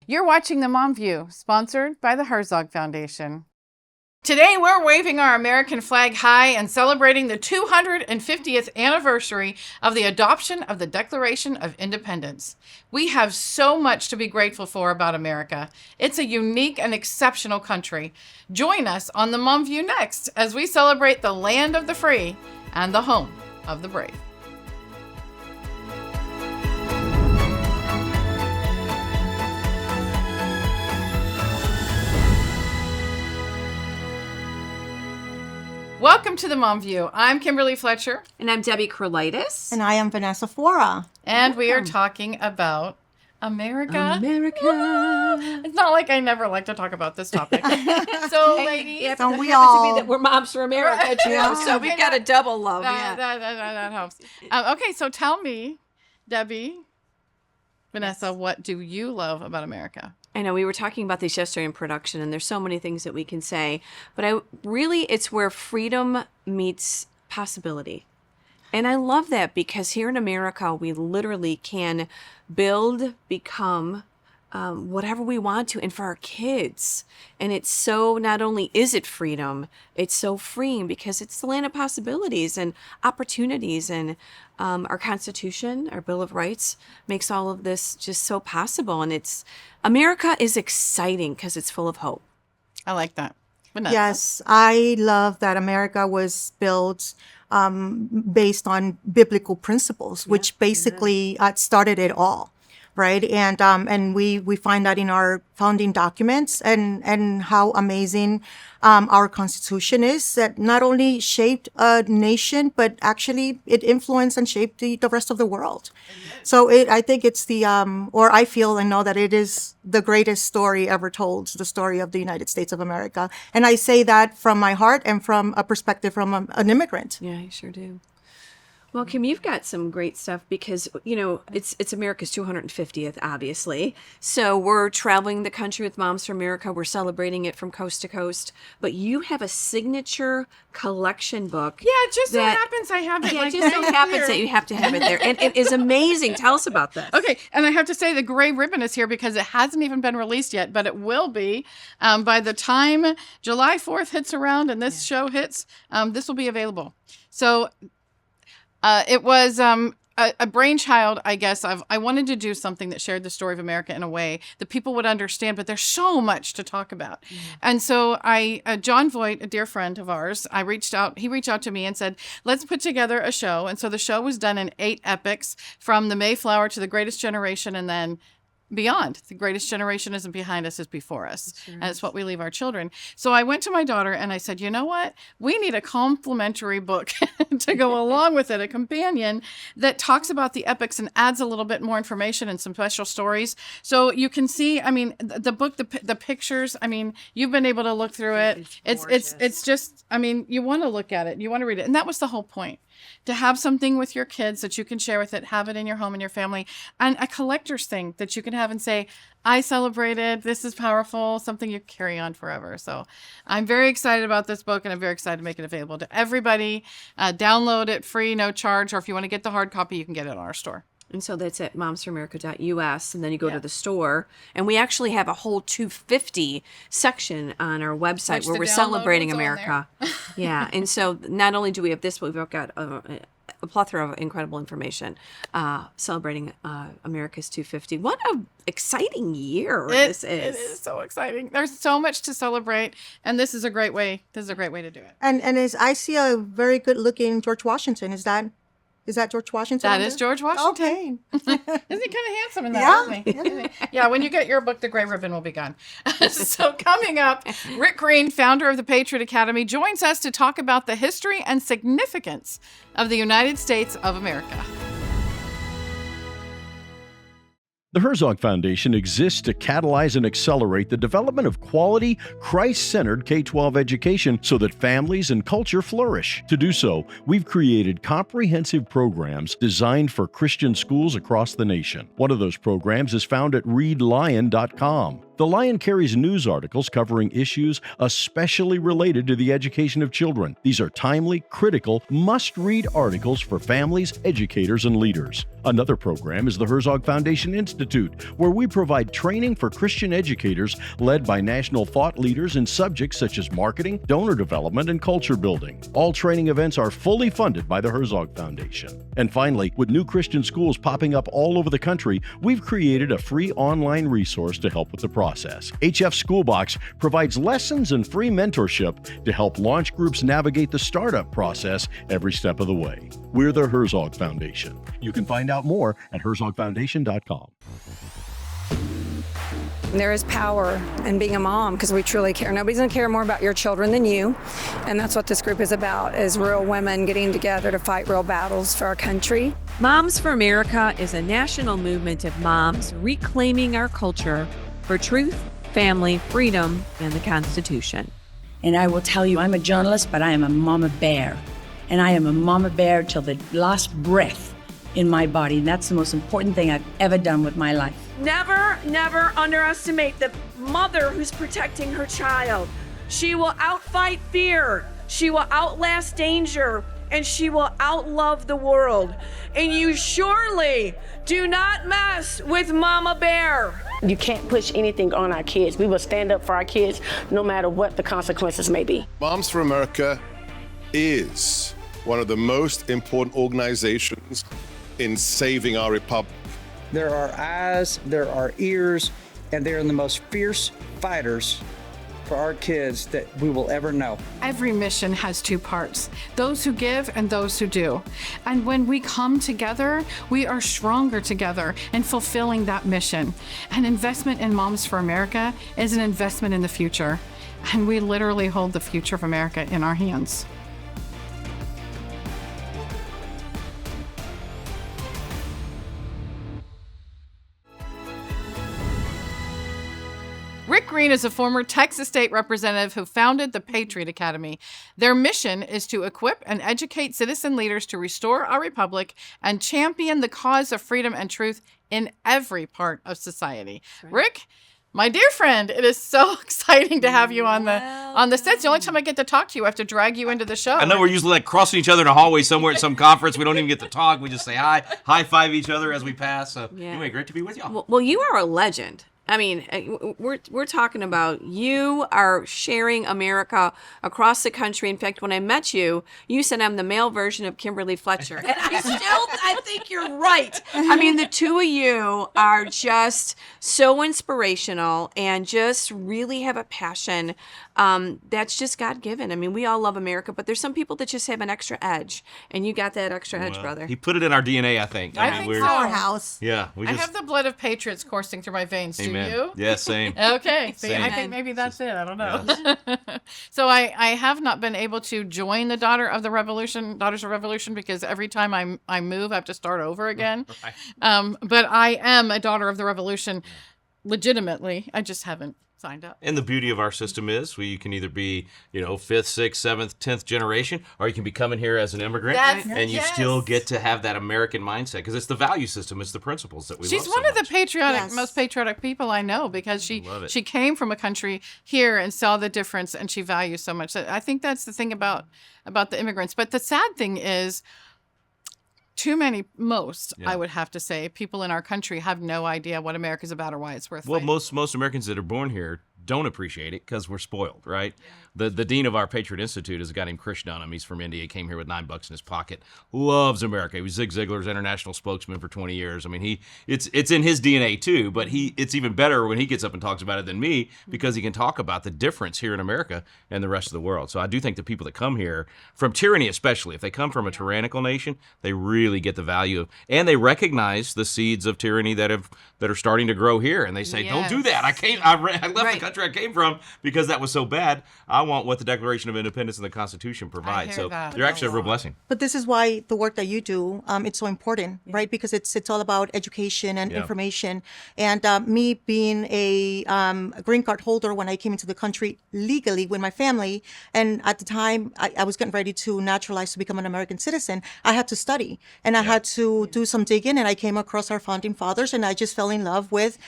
You're watching The Mom View, sponsored by the Herzog Foundation. Today, we're waving our American flag high and celebrating the 250th anniversary of the adoption of the Declaration of Independence. We have so much to be grateful for about America. It's a unique and exceptional country. Join us on The Mom View next as we celebrate the land of the free and the home of the brave. Welcome to the Mom View. I'm Kimberly Fletcher. And I'm Debbie Krolitis. And I am Vanessa Fora. And we are talking about America. America. It's not like I never like to talk about this topic. So, ladies. Don't we all? To be that we're moms for America, too. Yeah. So we've got a double love. That helps. Okay, so tell me, Debbie, Vanessa, what do you love about America? I know we were talking about this yesterday in production, and there's so many things that we can say, but it's where freedom meets possibility. And I love that because here in America, we literally can build, become whatever we want to, and for our kids. And it's so, not only is it freedom, it's so freeing because it's the land of possibilities and opportunities. And our Constitution, our Bill of Rights, makes all of this just so possible. And America is exciting because it's full of hope. I like that. Vanessa? Yes, I love that America was built based on biblical principles, which basically started it all. Right. And we find that in our founding documents and how amazing our Constitution is, that not only shaped a nation, but actually it influenced and shaped the rest of the world. So I think it's I feel and know that it is the greatest story ever told, the story of the United States of America. And I say that from my heart and from a perspective from an immigrant. Yeah, you sure do. Well, Kim, you've got some great stuff because, it's America's 250th, obviously. So we're traveling the country with Moms for America. We're celebrating it from coast to coast. But you have a signature collection book. Yeah, it just so happens I have it. Yeah, it just so happens that you have to have it there. And it is amazing. Tell us about this. Okay, and I have to say the gray ribbon is here because it hasn't even been released yet, but it will be. By the time July 4th hits around and this show hits, this will be available. So... it was a brainchild, I guess, I wanted to do something that shared the story of America in a way that people would understand, but there's so much to talk about. Mm. And so John Voight, a dear friend of ours, he reached out to me and said, let's put together a show. And so the show was done in 8 epics from the Mayflower to the Greatest Generation and then beyond. The greatest generation isn't behind us, it's before us. Sure. And it's what we leave our children. So I went to my daughter and I said, you know what? We need a complimentary book to go along with it, a companion that talks about the epics and adds a little bit more information and some special stories. So you can see, the book, the pictures, you've been able to look through it. It's just, you want to look at it. You want to read it. And that was the whole point. To have something with your kids that you can share with it, have it in your home and your family, and a collector's thing that you can have and say, I celebrated, this is powerful, something you carry on forever. So I'm very excited about this book, and I'm very excited to make it available to everybody. Download it free, no charge, or if you want to get the hard copy, you can get it on our store. And so that's at momsforamerica.us, and then you go to the store. And we actually have a whole 250 section on our website where we're celebrating America. Yeah, and so not only do we have this, but we've got a plethora of incredible information celebrating America's 250. What an exciting year this is. It is so exciting. There's so much to celebrate, and this is a great way. This is a great way to do it. And I see a very good looking George Washington. Is that George Washington? That is George Washington. Okay. Isn't he kind of handsome in that, isn't he? Yeah, when you get your book, the gray ribbon will be gone. So coming up, Rick Green, founder of the Patriot Academy, joins us to talk about the history and significance of the United States of America. The Herzog Foundation exists to catalyze and accelerate the development of quality, Christ-centered K-12 education so that families and culture flourish. To do so, we've created comprehensive programs designed for Christian schools across the nation. One of those programs is found at readlion.com. The Lion carries news articles covering issues especially related to the education of children. These are timely, critical, must-read articles for families, educators, and leaders. Another program is the Herzog Foundation Institute, where we provide training for Christian educators led by national thought leaders in subjects such as marketing, donor development, and culture building. All training events are fully funded by the Herzog Foundation. And finally, with new Christian schools popping up all over the country, we've created a free online resource to help with the process. HF Schoolbox provides lessons and free mentorship to help launch groups navigate the startup process every step of the way. We're the Herzog Foundation. You can find out more at herzogfoundation.com. There is power in being a mom because we truly care. Nobody's going to care more about your children than you. And that's what this group is about, is real women getting together to fight real battles for our country. Moms for America is a national movement of moms reclaiming our culture for truth, family, freedom, and the Constitution. And I will tell you, I'm a journalist, but I am a mama bear. And I am a mama bear till the last breath in my body. And that's the most important thing I've ever done with my life. Never, never underestimate the mother who's protecting her child. She will outfight fear. She will outlast danger. And she will outlove the world. And you surely do not mess with Mama Bear. You can't push anything on our kids. We will stand up for our kids no matter what the consequences may be. Moms for America is one of the most important organizations in saving our republic. There are eyes, there are ears, and they're the most fierce fighters for our kids that we will ever know. Every mission has two parts, those who give and those who do. And when we come together, we are stronger together in fulfilling that mission. An investment in Moms for America is an investment in the future. And we literally hold the future of America in our hands. Rick Green is a former Texas state representative who founded the Patriot Academy. Their mission is to equip and educate citizen leaders to restore our republic and champion the cause of freedom and truth in every part of society. Right. Rick, my dear friend, it is so exciting to have you on the set. It's the only time I get to talk to you. I have to drag you into the show. I know we're usually like crossing each other in a hallway somewhere at some conference. We don't even get to talk. We just say hi, high five each other as we pass. So anyway, great to be with y'all. Well, you are a legend. I mean, we're talking about you are sharing America across the country. In fact, when I met you, you said I'm the male version of Kimberly Fletcher. And I think you're right. I mean, the two of you are just so inspirational and just really have a passion that's just God-given. I mean, we all love America, but there's some people that just have an extra edge. And you got that extra edge, brother. He put it in our DNA, I think. I think so. Powerhouse. Yeah. I have the blood of patriots coursing through my veins. Amen. Do you? Yeah, same. Okay. See, Same. I think maybe that's it. I don't know. So I have not been able to join the Daughters of Revolution because every time I move, I have to start over again. Right. But I am a Daughter of the Revolution legitimately. I just haven't signed up. And the beauty of our system is you can either be, 5th, 6th, 7th, 10th generation, or you can be coming here as an immigrant, and you still get to have that American mindset because it's the value system, it's the principles that we love so much. She's one of the most patriotic people I know because she came from a country here and saw the difference, and she values so much. I think that's the thing about the immigrants. But the sad thing is, I would have to say, people in our country have no idea what America's about or why it's worth fighting. Well, most Americans that are born here don't appreciate it because we're spoiled, right? Yeah. The dean of our Patriot Institute is a guy named Chris Dunham. He's from India. He came here with $9 in his pocket. Loves America. He was Zig Ziglar's international spokesman for 20 years. I mean, it's in his DNA too, but it's even better when he gets up and talks about it than me because he can talk about the difference here in America and the rest of the world. So I do think the people that come here from tyranny, especially if they come from a tyrannical nation, they really get the value of, and they recognize the seeds of tyranny that are starting to grow here. And they say, don't do that. I left the country country I came from because that was so bad. I want what the Declaration of Independence and the Constitution provide. hear So that. they're actually a real blessing. But this is why the work that you do, it's so important, right? Because it's all about education and Yeah. information. And me being a green card holder when I came into the country legally with my family, and at the time I was getting ready to naturalize to become an American citizen, I had to study and I had to do some digging, and I came across our founding fathers, and I just fell in love with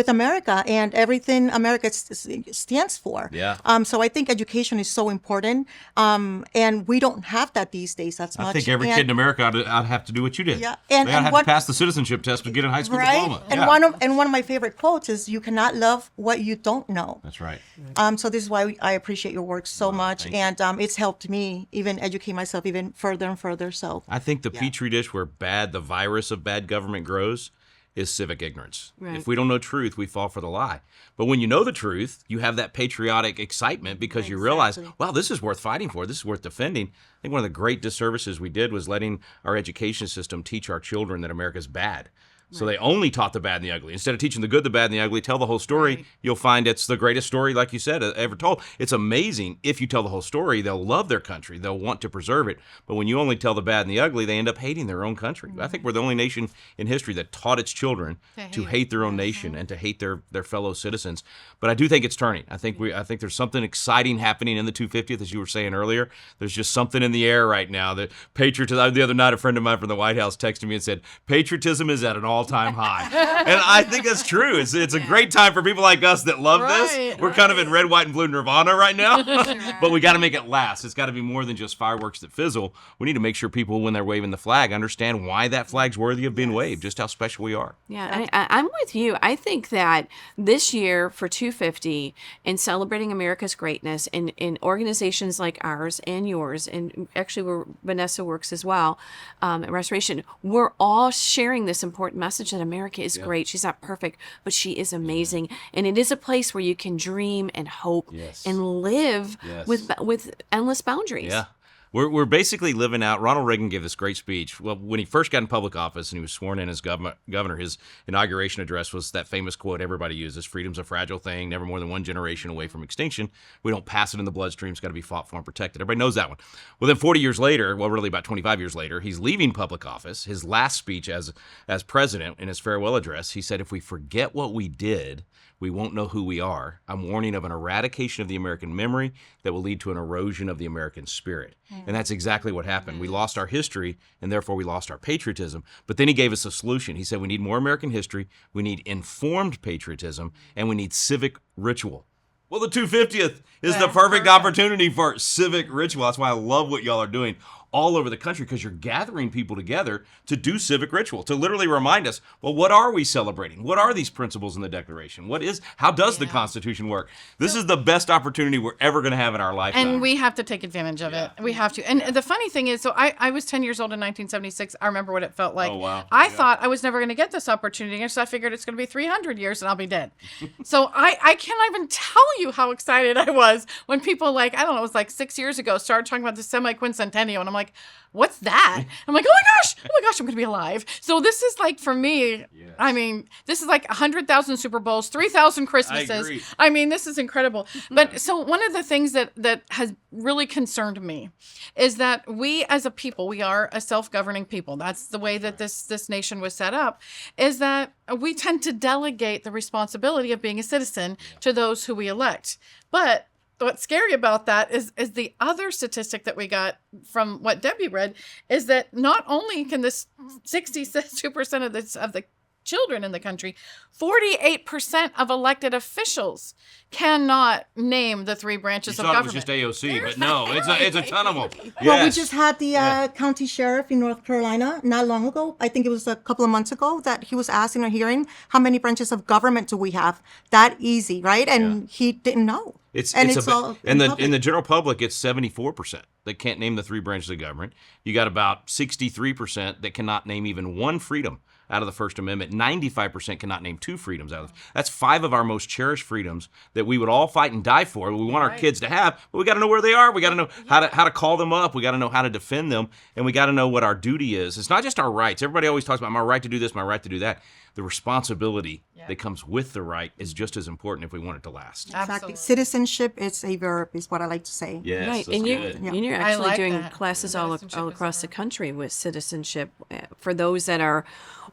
America and everything America stands for. Yeah. So I think education is so important, and we don't have that these days as much. I think every And- kid in America ought to have to do what you did. Yeah, They and ought to have what- to pass the citizenship test to get a high school right? diploma. And Yeah. one of my favorite quotes is, "You cannot love what you don't know." That's right. So this is why I appreciate your work so much, thank you. and it's helped me even educate myself even further and further. So I think the petri dish where the virus of bad government grows is civic ignorance. Right. If we don't know truth, we fall for the lie. But when you know the truth, you have that patriotic excitement because you realize, wow, this is worth fighting for. This is worth defending. I think one of the great disservices we did was letting our education system teach our children that America's bad. So they only taught the bad and the ugly. Instead of teaching the good, the bad, and the ugly, tell the whole story. You'll find it's the greatest story, like you said, ever told. It's amazing. If you tell the whole story, they'll love their country. They'll want to preserve it. But when you only tell the bad and the ugly, they end up hating their own country. I think we're the only nation in history that taught its children to hate their own nation and to hate their fellow citizens. But I do think it's turning. I think there's something exciting happening in the 250th, as you were saying earlier. There's just something in the air right now. The patriotism. The other night, a friend of mine from the White House texted me and said, "Patriotism is at an all-time high." And I think that's true. It's a great time for people like us that love this. We're kind of in red, white, and blue nirvana right now. But we got to make it last. It's got to be more than just fireworks that fizzle. We need to make sure people, when they're waving the flag, understand why that flag's worthy of being waved, just how special we are. Yeah, I'm with you. I think that this year for 250, in celebrating America's greatness, in organizations like ours and yours, and actually where Vanessa works as well, at Restoration, we're all sharing this important message that America is great. She's not perfect, but she is amazing. And it is a place where you can dream and hope and live with endless boundaries. Yeah. We're basically living out. Ronald Reagan gave this great speech. Well, when he first got in public office and he was sworn in as governor, his inauguration address was that famous quote everybody uses: "Freedom's a fragile thing, never more than one generation away from extinction. We don't pass it in the bloodstream. It's got to be fought for and protected." Everybody knows that one. Well, then 40 years later, well, really about 25 years later, he's leaving public office. His last speech as president, in his farewell address, he said, "If we forget what we did, we won't know who we are. I'm warning of an eradication of the American memory that will lead to an erosion of the American spirit." And that's exactly what happened. We lost our history, and therefore we lost our patriotism. But then he gave us a solution. He said we need more American history, we need informed patriotism, and we need civic ritual. Well, the 250th is the perfect opportunity for civic ritual. That's why I love what y'all are doing all over the country, because you're gathering people together to do civic ritual, to literally remind us, well, what are we celebrating? What are these principles in the Declaration? How does the Constitution work? This is the best opportunity we're ever going to have in our lifetime. And we have to take advantage of it. We have to. And the funny thing is, so I was 10 years old in 1976. I remember what it felt like. Oh, wow. I thought I was never going to get this opportunity, and so I figured it's going to be 300 years and I'll be dead. So I can't even tell you how excited I was when people, like, I don't know, it was like 6 years ago, started talking about the semi-quincentennial, and I'm like, what's that? I'm like, oh my gosh, I'm going to be alive. So this is like, for me, I mean, this is like 100,000 Super Bowls, 3,000 Christmases. I agree. I mean, this is incredible. But so one of the things that has really concerned me is that we as a people, we are a self-governing people. That's the way that this nation was set up, is that we tend to delegate the responsibility of being a citizen to those who we elect. But what's scary about that is the other statistic that we got from what Debbie read, is that not only can this 62% of the children in the country, 48% of elected officials cannot name the three branches You of thought it was government. just AOC, but no, it's a ton of them. Well, we just had the county sheriff in North Carolina not long ago. I think it was a couple of months ago that he was asked in a hearing, how many branches of government do we have? That easy, right? And he didn't know. In the general public, it's 74% that can't name the three branches of government. You got about 63% that cannot name even one freedom out of the First Amendment. 95% cannot name two freedoms out of that's 5 of our most cherished freedoms that we would all fight and die for. We want our kids to have, but we got to know where they are. We got to know how to call them up. We got to know how to defend them, and we got to know what our duty is. It's not just our rights. Everybody always talks about my right to do this, my right to do that. the responsibility that comes with the right is just as important if we want it to last. Exactly. Absolutely. Citizenship is a verb, is what I like to say. Yes, Right, that's and good. you're I actually like doing that. classes all Citizenship is across the a verb. country with citizenship for those that are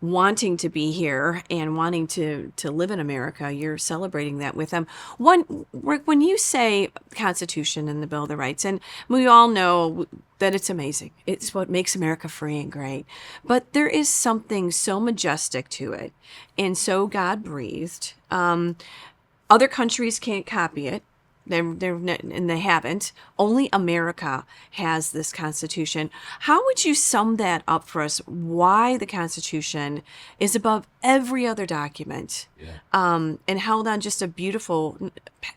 wanting to be here and wanting to live in America. You're celebrating that with them. Rick, when you say Constitution and the Bill of the Rights, and we all know that it's amazing. It's what makes America free and great. But there is something so majestic to it and so God-breathed. Other countries can't copy it. And they haven't. Only America has this Constitution. How would you sum that up for us? Why the Constitution is above every other document, and held on just a beautiful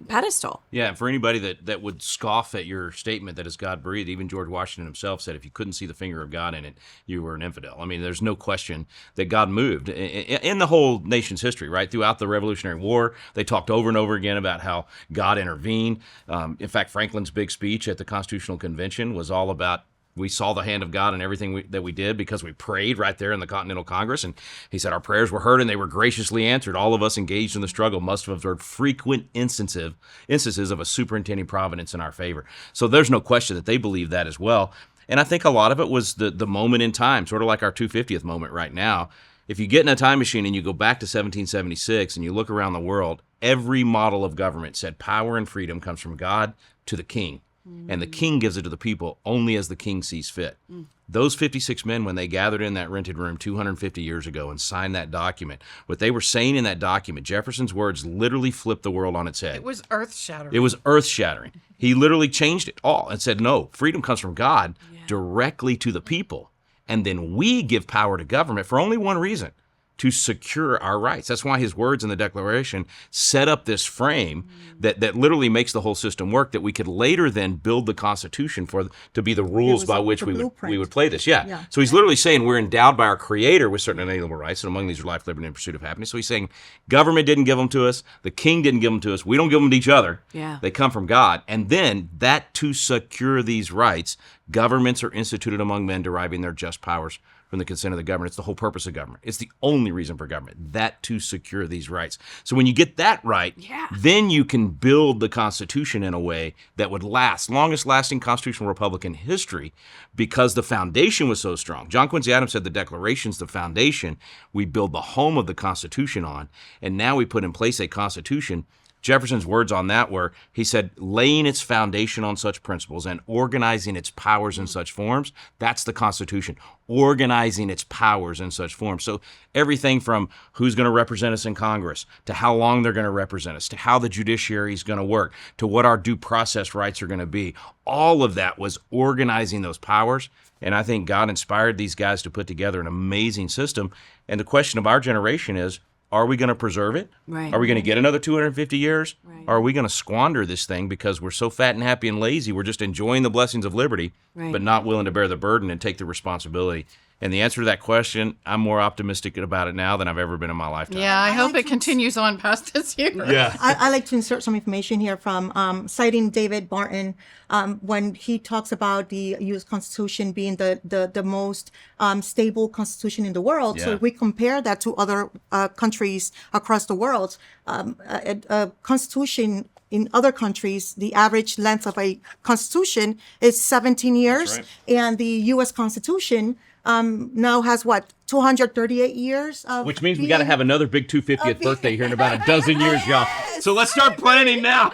pedestal? Yeah, for anybody that would scoff at your statement that it's God breathed, even George Washington himself said if you couldn't see the finger of God in it, you were an infidel. I mean, there's no question that God moved in the whole nation's history, right? Throughout the Revolutionary War, they talked over and over again about how God intervened. In fact, Franklin's big speech at the Constitutional Convention was all about we saw the hand of God in everything that we did because we prayed right there in the Continental Congress. And he said our prayers were heard and they were graciously answered. All of us engaged in the struggle must have observed frequent instances of a superintending providence in our favor. So there's no question that they believe that as well. And I think a lot of it was the moment in time, sort of like our 250th moment right now. If you get in a time machine and you go back to 1776 and you look around the world, every model of government said power and freedom comes from God to the king. And the king gives it to the people only as the king sees fit. Those 56 men, when they gathered in that rented room 250 years ago and signed that document, what they were saying in that document, Jefferson's words literally flipped the world on its head. It was earth-shattering. It was earth-shattering. He literally changed it all and said, no, freedom comes from God directly to the people. And then we give power to government for only one reason, to secure our rights. That's why his words in the Declaration set up this frame that literally makes the whole system work, that we could later then build the Constitution to be the rules by which we would play this. Yeah. So he's literally saying we're endowed by our Creator with certain inalienable rights, and among these are life, liberty, and pursuit of happiness. So he's saying government didn't give them to us, the king didn't give them to us, we don't give them to each other. Yeah. They come from God. And then that to secure these rights, governments are instituted among men deriving their just powers from the consent of the government. It's the whole purpose of government. It's the only reason for government, that to secure these rights. So when you get that right, then you can build the Constitution in a way that would last, longest lasting constitutional republic in history, because the foundation was so strong. John Quincy Adams said the Declaration's the foundation we build the home of the Constitution on, and now we put in place a Constitution. Jefferson's words on that were, he said, laying its foundation on such principles and organizing its powers in such forms, that's the Constitution, organizing its powers in such forms. So everything from who's going to represent us in Congress, to how long they're going to represent us, to how the judiciary is going to work, to what our due process rights are going to be, all of that was organizing those powers. And I think God inspired these guys to put together an amazing system. And the question of our generation is, are we going to preserve it? Right. Are we going to get another 250 years? Right. Or are we going to squander this thing because we're so fat and happy and lazy, we're just enjoying the blessings of liberty, but not willing to bear the burden and take the responsibility? And the answer to that question, I'm more optimistic about it now than I've ever been in my lifetime. Yeah, I hope it continues on past this year. Yeah. I like to insert some information here from citing David Barton when he talks about the U.S. Constitution being the most stable constitution in the world. So if we compare that to other countries across the world, a constitution in other countries, the average length of a constitution is 17 years. That's right. And the U.S. Constitution now has 238 years of Which means we got to have another big 250th birthday here in about a dozen years, y'all. So let's start planning now.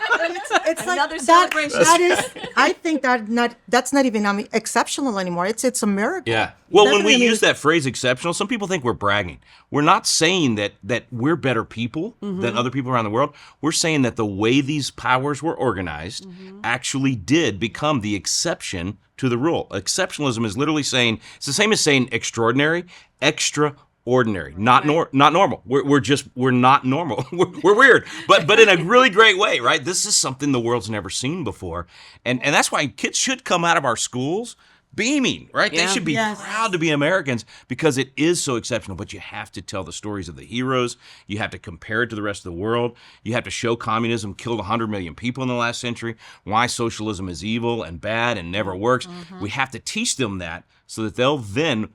It's Another like celebration. That is, I think that's not even exceptional anymore. It's a miracle. Yeah. Well, when we Definitely. use that phrase exceptional, some people think we're bragging. We're not saying that we're better people than other people around the world. We're saying that the way these powers were organized actually did become the exception to the rule. Exceptionalism is literally saying, it's the same as saying extraordinary, extraordinary, not normal. We're not normal. We're weird, but in a really great way, right? This is something the world's never seen before. And that's why kids should come out of our schools beaming, right? Yeah. They should be proud to be Americans because it is so exceptional. But you have to tell the stories of the heroes. You have to compare it to the rest of the world. You have to show communism killed 100 million people in the last century, why socialism is evil and bad and never works. We have to teach them that so that they'll then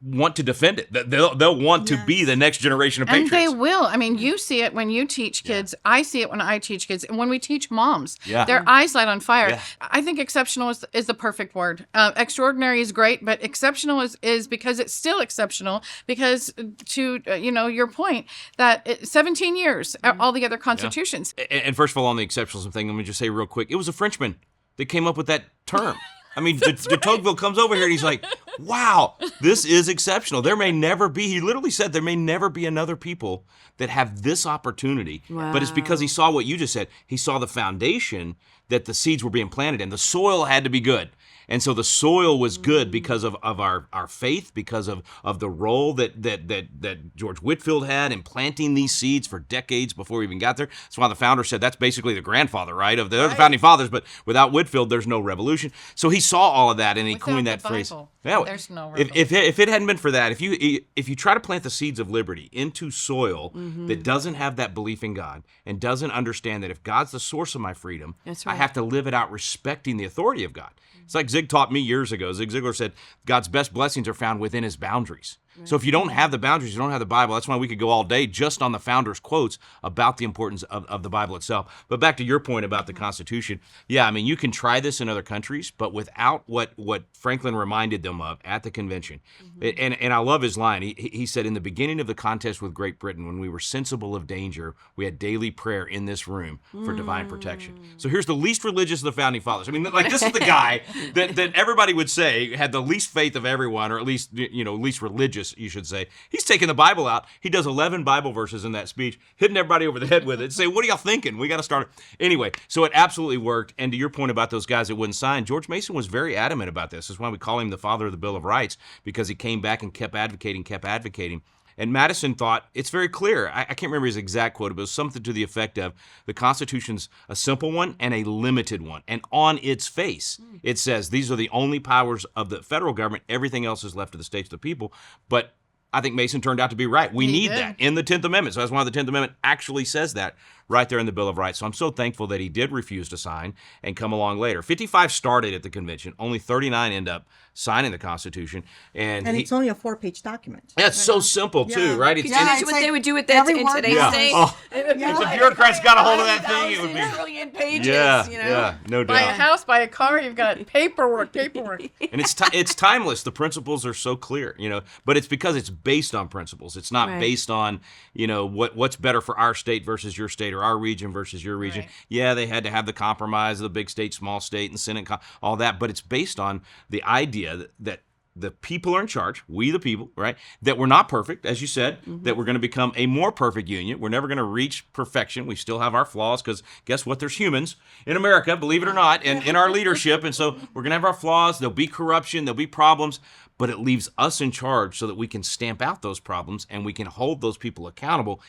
want to defend it. They'll want to be the next generation of patriots. And they will. I mean, you see it when you teach kids. I see it when I teach kids. And when we teach moms, their eyes light on fire. Yeah. I think exceptional is the perfect word. Extraordinary is great, but exceptional is because it's still exceptional. Because to your point, that 17 years, all the other constitutions. And first of all, on the exceptionalism thing, let me just say real quick, it was a Frenchman that came up with that term. I mean, de Tocqueville comes over here and he's like, wow, this is exceptional. There may never be, he literally said, there may never be another people that have this opportunity. Wow. But it's because he saw what you just said. He saw the foundation that the seeds were being planted in. The soil had to be good. And so the soil was good because of our faith, because of the role that George Whitefield had in planting these seeds for decades before we even got there. That's why the founder said that's basically the grandfather, right? They're the founding fathers, but without Whitefield, there's no revolution. So he saw all of that and he coined that phrase. Yeah, there's no revolution. If it hadn't been for that, if you try to plant the seeds of liberty into soil that doesn't have that belief in God and doesn't understand that if God's the source of my freedom, I have to live it out respecting the authority of God. It's like Zig taught me years ago. Zig Ziglar said, God's best blessings are found within his boundaries. So if you don't have the boundaries, you don't have the Bible. That's why we could go all day just on the founder's quotes about the importance of the Bible itself. But back to your point about the Constitution. Yeah, I mean, you can try this in other countries, but without what Franklin reminded them of at the convention. And I love his line. He said, in the beginning of the contest with Great Britain, when we were sensible of danger, we had daily prayer in this room for divine protection. So here's the least religious of the founding fathers. I mean, like, this is the guy that everybody would say had the least faith of everyone, or at least, least religious, you should say. He's taking the Bible out. He does 11 Bible verses in that speech, hitting everybody over the head with it. Say, what are y'all thinking? We got to start. Anyway, so it absolutely worked. And to your point about those guys that wouldn't sign, George Mason was very adamant about this. That's why we call him the father of the Bill of Rights, because he came back and kept advocating. And Madison thought, it's very clear. I can't remember his exact quote, but it was something to the effect of, the Constitution's a simple one and a limited one. And on its face, it says these are the only powers of the federal government. Everything else is left to the states, the people. But I think Mason turned out to be right. We need that in the 10th Amendment. So that's why the 10th Amendment actually says that right there in the Bill of Rights. So I'm so thankful that he did refuse to sign and come along later. 55 started at the convention. Only 39 end up signing the Constitution. And it's only a 4-page document. Yeah, it's so simple, too, right? Can you imagine what they would do with that in today's day? If the bureaucrats got a hold of that thing, it would be... trillion pages, Yeah, no doubt. Buy a house, buy a car, you've got paperwork. And it's timeless. The principles are so clear, but it's because it's based on principles. It's not based on, what's better for our state versus your state, or our region versus your region. Right. Yeah, they had to have the compromise of the big state, small state, and Senate, all that, but it's based on the idea that the people are in charge, we the people, right? That we're not perfect, as you said, that we're going to become a more perfect union. We're never going to reach perfection. We still have our flaws, because guess what? There's humans in America, believe it or not, and in our leadership. And so we're going to have our flaws. There'll be corruption. There'll be problems. But it leaves us in charge so that we can stamp out those problems and we can hold those people accountable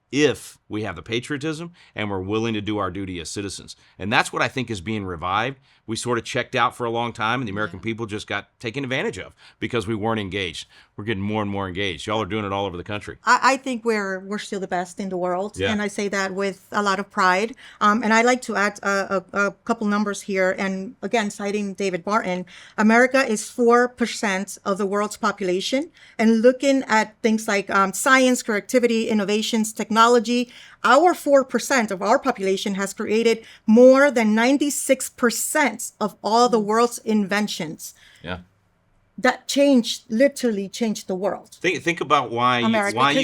if we have the patriotism and we're willing to do our duty as citizens. And that's what I think is being revived. We sort of checked out for a long time, and the American people just got taken advantage of because we weren't engaged. We're getting more and more engaged. Y'all are doing it all over the country. I think we're still the best in the world, yeah. And I say that with a lot of pride. And I like to add a couple numbers here. And again, citing David Barton, America is 4% of the world's population. And looking at things like science, creativity, innovations, technology, our 4% of our population has created more than 96% of all the world's inventions. Yeah. That literally changed the world. Think about why you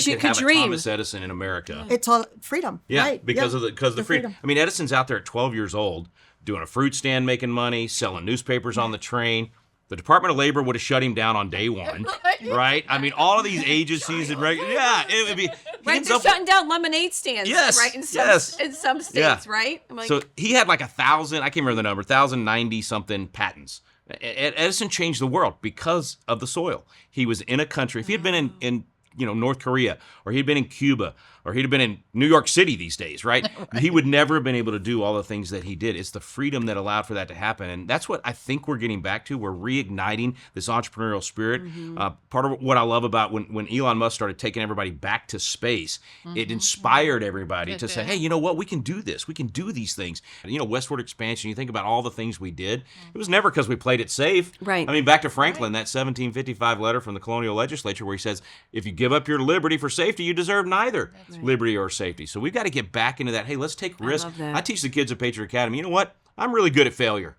could have a Thomas Edison in America. It's all freedom. Yeah, right. because of the freedom. I mean, Edison's out there at 12 years old doing a fruit stand, making money, selling newspapers on the train. The Department of Labor would have shut him down on day one, right? I mean, all of these agencies and it would be. Right, they're shutting down lemonade stands, right? In some states, right? So he had like 1,000. I can't remember the number. 1,090 something patents. Edison changed the world because of the soil. He was in a country. If he had been in North Korea, or he'd been in Cuba, or he'd have been in New York City these days, right? He would never have been able to do all the things that he did. It's the freedom that allowed for that to happen. And that's what I think we're getting back to. We're reigniting this entrepreneurial spirit. Part of what I love about when Elon Musk started taking everybody back to space, it inspired everybody to say, hey, you know what? We can do this. We can do these things. Westward expansion, you think about all the things we did. It was never because we played it safe. Right. I mean, back to Franklin, that 1755 letter from the colonial legislature where he says, if you give up your liberty for safety, you deserve neither liberty or safety. So we've got to get back into that. Hey, let's take risks. love that. I teach the kids at Patriot Academy, you know what? I'm really good at failure.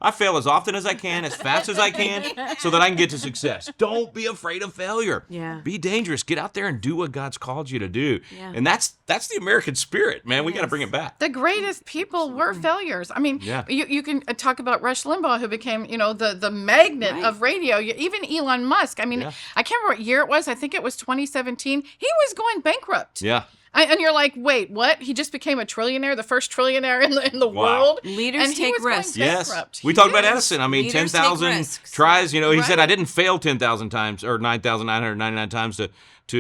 I fail as often as I can, as fast as I can, so that I can get to success. Don't be afraid of failure. Yeah. Be dangerous. Get out there and do what God's called you to do. Yeah. And that's the American spirit, man. We got to bring it back. The greatest people were failures. I mean, Yeah. you can talk about Rush Limbaugh, who became, the magnet of radio. Even Elon Musk. I mean, Yeah. I can't remember what year it was. I think it was 2017. He was going bankrupt. Yeah. And you're like, wait, what? He just became a trillionaire, the first trillionaire in the Wow. world. Leaders and he take was going risks. Yes. bankrupt. We He talked about did. Edison. I mean, Leaders take 10,000 risks. tries. He said, Right. I didn't fail 10,000 times or 9,999 times to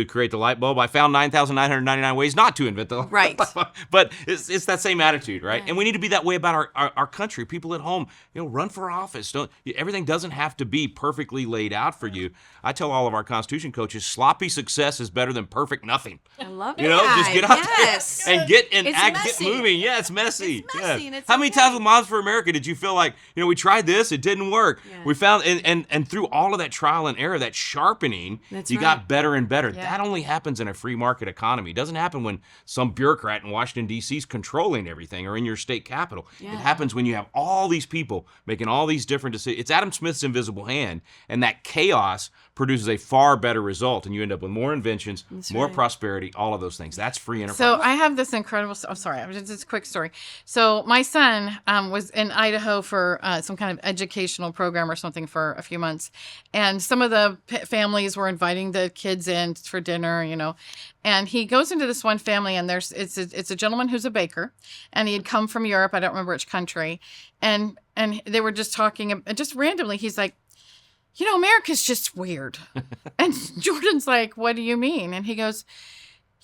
create the light bulb. I found 9,999 ways not to invent the Right. light bulb. But it's that same attitude, right? And we need to be that way about our country. People at home, run for office. Everything doesn't have to be perfectly laid out for you. I tell all of our Constitution coaches, sloppy success is better than perfect nothing. I love it. Just get out Yes. there and get and It's act, messy. get moving. Yeah, it's messy. It's messy, Yeah. and it's How many okay. times with Moms for America did you feel like, we tried this, it didn't work. Yeah. We found and through all of that trial and error, that sharpening, That's you right. got better and better. Yeah. That only happens in a free market economy. It doesn't happen when some bureaucrat in Washington D.C. is controlling everything or in your state capital. Yeah. It happens when you have all these people making all these different decisions. It's Adam Smith's invisible hand, and that chaos produces a far better result, and you end up with more inventions, more right. prosperity, all of those things. That's free enterprise. So I have this incredible. I'm sorry, just a quick story. So my son was in Idaho for some kind of educational program or something for a few months, and some of the families were inviting the kids in for dinner, And he goes into this one family, and it's a gentleman who's a baker, and he had come from Europe. I don't remember which country, and they were just talking, and just randomly, he's like, America's just weird. And Jordan's like, what do you mean? And he goes,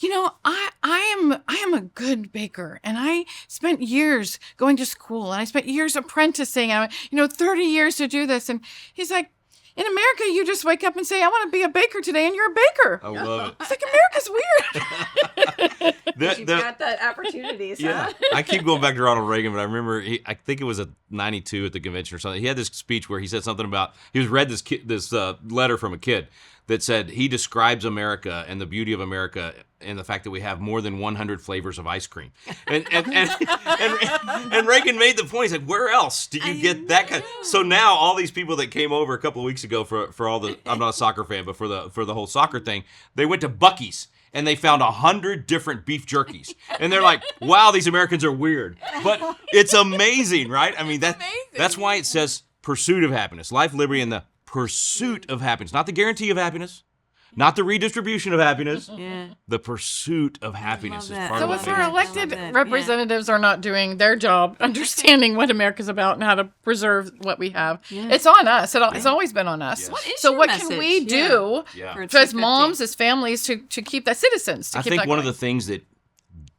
I am a good baker, and I spent years going to school, and I spent years apprenticing, and 30 years to do this. And he's like, in America, you just wake up and say, I want to be a baker today, and you're a baker. I love it. It's like, America's weird. You've got the opportunities. Yeah, I keep going back to Ronald Reagan, but I remember I think it was at '92 at the convention or something. He had this speech where he said something about he was read this letter from a kid that said he describes America and the beauty of America and the fact that we have more than 100 flavors of ice cream. And Reagan made the point. He's like, where else do you get that kind? So now all these people that came over a couple of weeks ago for all the, I'm not a soccer fan, but for the whole soccer thing, they went to Buc-ee's. And they found 100 different beef jerkies. And they're like, wow, these Americans are weird. But it's amazing, right? I mean, that's why it says pursuit of happiness. Life, liberty, and the pursuit of happiness. Not the guarantee of happiness. Not the redistribution of happiness. Yeah. The pursuit of happiness is that. part So of if what our makes it. elected that. representatives are not doing their job, understanding what America's about and how to preserve what we have, Yeah. it's on us. It's always been on us. Yes. What is So your what message? can we do Yeah. For as 250? moms, as families, to keep that citizens? To I keep think that one of going? the things that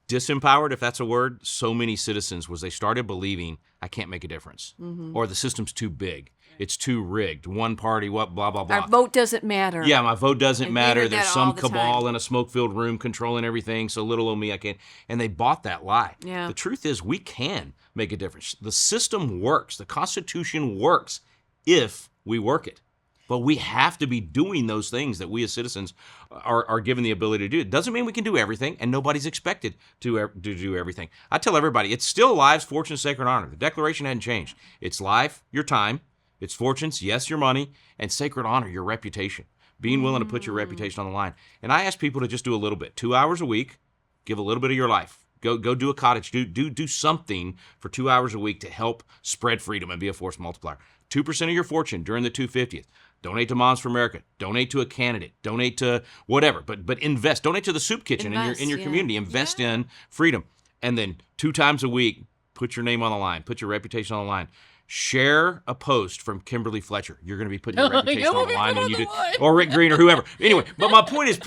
disempowered, if that's a word, so many citizens was they started believing I can't make a difference, or the system's too big, it's too rigged. One party, what, blah blah blah. Our vote doesn't matter. Yeah, my vote doesn't And we matter. heard There's that some all the cabal time. in a smoke-filled room controlling everything, so little old me, I can't. And they bought that lie. Yeah. The truth is we can make a difference. The system works. The Constitution works if we work it. But we have to be doing those things that we as citizens are given the ability to do. It doesn't mean we can do everything, and nobody's expected to do everything. I tell everybody, it's still lives, fortunes, sacred honor. The Declaration hadn't changed. It's life, your time. It's fortunes, yes, your money, and sacred honor, your reputation. Being willing to put your reputation on the line. And I ask people to just do a little bit. 2 hours a week, give a little bit of your life. Go do a cottage. Do something for 2 hours a week to help spread freedom and be a force multiplier. 2% of your fortune during the 250th. Donate to Moms for America. Donate to a candidate. Donate to whatever. But invest. Donate to the soup kitchen Invest, in your yeah. community. Invest in freedom. And then 2 times a week, put your name on the line. Put your reputation on the line. share a post from Kimberly Fletcher. You're going to be putting your reputation You'll on be the line put when on you the do, line. or Rick Green or whoever. Anyway, but my point is,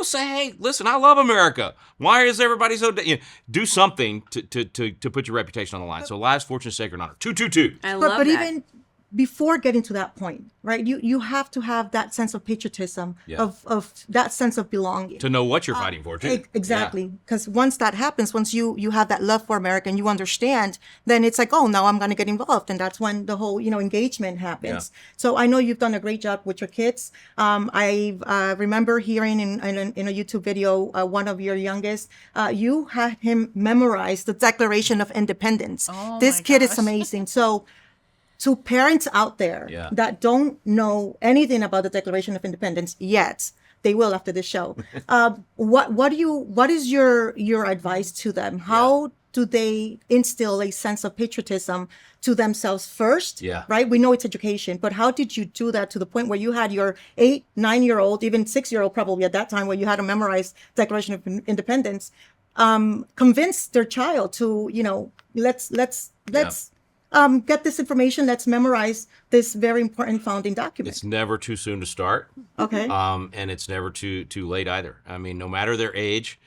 say, hey, listen, I love America. Why is everybody so? Do something to put your reputation on the line. So lives, fortune, sacred honor. 222. I love But that. even before getting to that point, right? You have to have that sense of patriotism, of that sense of belonging. To know what you're fighting for, too. Exactly. Because once that happens, once you have that love for America and you understand, then it's like, oh, now I'm going to get involved. And that's when the whole, engagement happens. Yeah. So I know you've done a great job with your kids. I remember hearing in a YouTube video, one of your youngest, you had him memorize the Declaration of Independence. Oh, This my kid is gosh. amazing. So to parents out there that don't know anything about the Declaration of Independence yet, they will after this show. What is your advice to them? How do they instill a sense of patriotism to themselves first? Yeah. Right? We know it's education, but how did you do that to the point where you had your 8, 9-year-old, even 6-year-old probably at that time, where you had to memorize Declaration of Independence, convince their child to, let's get this information. Let's memorize this very important founding document. It's never too soon to start. Okay. And it's never too late either. I mean, no matter their age.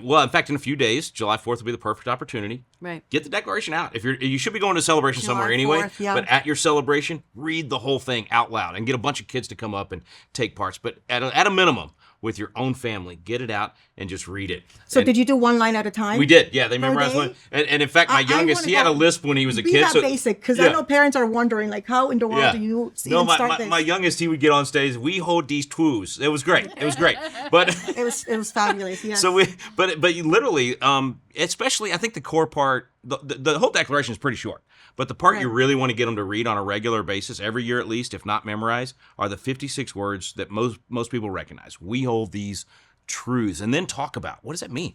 Well, in fact, in a few days, July 4th will be the perfect opportunity. Right. Get the Declaration out. You should be going to a celebration somewhere July anyway. 4th, yeah. But at your celebration, read the whole thing out loud and get a bunch of kids to come up and take parts. But at a minimum, with your own family, get it out and just read it. So And did you do one line at a time? We did. Yeah, they Per memorized day? one. And in fact, my I youngest, wanna he had a go- lisp when he was a Be kid. that So basic, because yeah. I know parents are wondering, like, how in the world do you even my, start my, this? my youngest, he would get on stage. We hold these twos. It was great. It was great. But It was fabulous. Yes. so but you literally, especially, I think the core part, the whole declaration is pretty short. But the part you really want to get them to read on a regular basis, every year at least, if not memorize, are the 56 words that most people recognize. We hold these truths, and then talk about what does that mean.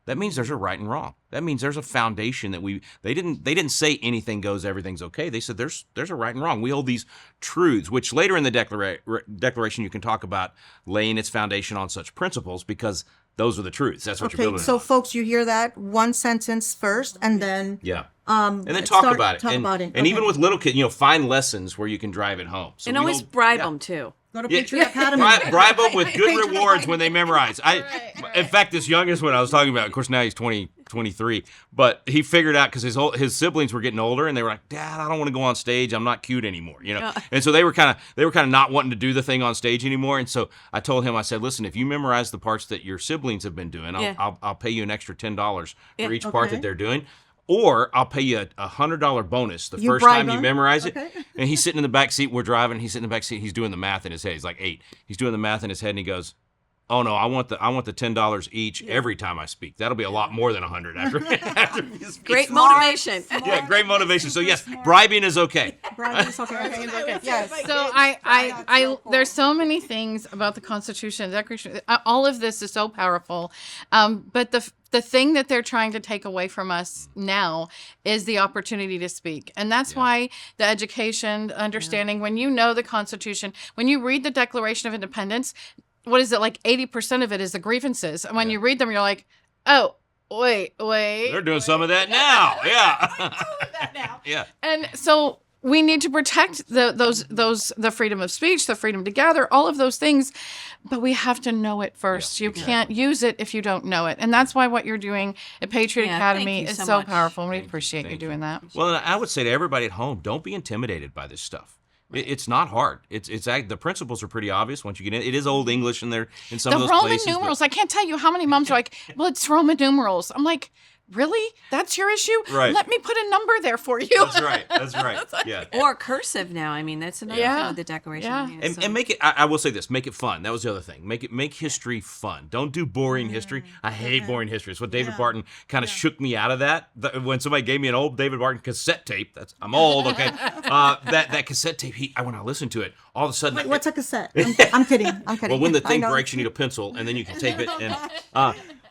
That means there's a right and wrong. That means there's a foundation that they didn't say anything goes, everything's okay. They said there's a right and wrong. We hold these truths, which later in the declaration you can talk about laying its foundation on such principles, because those are the truths. That's what you're building so on. folks, you hear that one sentence first, and then Yeah. And then talk about it. And even with little kids, find lessons where you can drive it home. So And we always hold- bribe yeah. them, too. Go to Yeah. Patriot Academy. Bribe them with good rewards when they memorize. In fact, this youngest one I was talking about, of course, now he's 23, but he figured out because his siblings were getting older, and they were like, "Dad, I don't want to go on stage. I'm not cute anymore," And so they were kind of not wanting to do the thing on stage anymore. And so I told him, I said, "Listen, if you memorize the parts that your siblings have been doing, I'll pay you an extra $10 for each part that they're doing." Or I'll pay you a $100 bonus the first time you memorize it. Okay. And he's sitting in the back seat. We're driving. He's sitting in the back seat. He's doing the math in his head. He's like 8. He's doing the math in his head, and he goes, "Oh no, I want the $10 each every time I speak. That'll be a lot more than 100 after you speak." Great motivation. Yeah, great motivation. So yes, bribing is okay. Bribing is okay. Yes. So I there's so many things about the Constitution, the Declaration. All of this is so powerful, but the thing that they're trying to take away from us now is the opportunity to speak. And that's why the education, understanding, when you know the Constitution, when you read the Declaration of Independence, what is it, like 80% of it is the grievances. And when you read them, you're like, oh, wait. They're doing some of that now. Yeah. Yeah. And so we need to protect the freedom of speech, the freedom to gather, all of those things, but we have to know it first. You can't use it if you don't know it. And that's why what you're doing at Patriot Academy is so powerful. And we appreciate you doing that. Well, and I would say to everybody at home, don't be intimidated by this stuff. It's not hard. It's the principles are pretty obvious once you get in. It is old English in there in some of The those Roman places. numerals, I can't tell you how many moms are like, well, it's Roman numerals. I'm like, really? That's your issue? Right. Let me put a number there for you. That's right. That's right. Yeah. Or cursive now. I mean, that's another thing with the Declaration. Yeah. And make it. I will say this: make it fun. That was the other thing. Make history fun. Don't do boring history. I hate boring history. It's what David Barton kind of shook me out of that. When somebody gave me an old David Barton cassette tape. I'm old. Okay. That cassette tape. When I listened to it, all of a sudden. Wait, what's a cassette? I'm kidding. Well, when the thing breaks, you need a pencil, and then you can tape it. And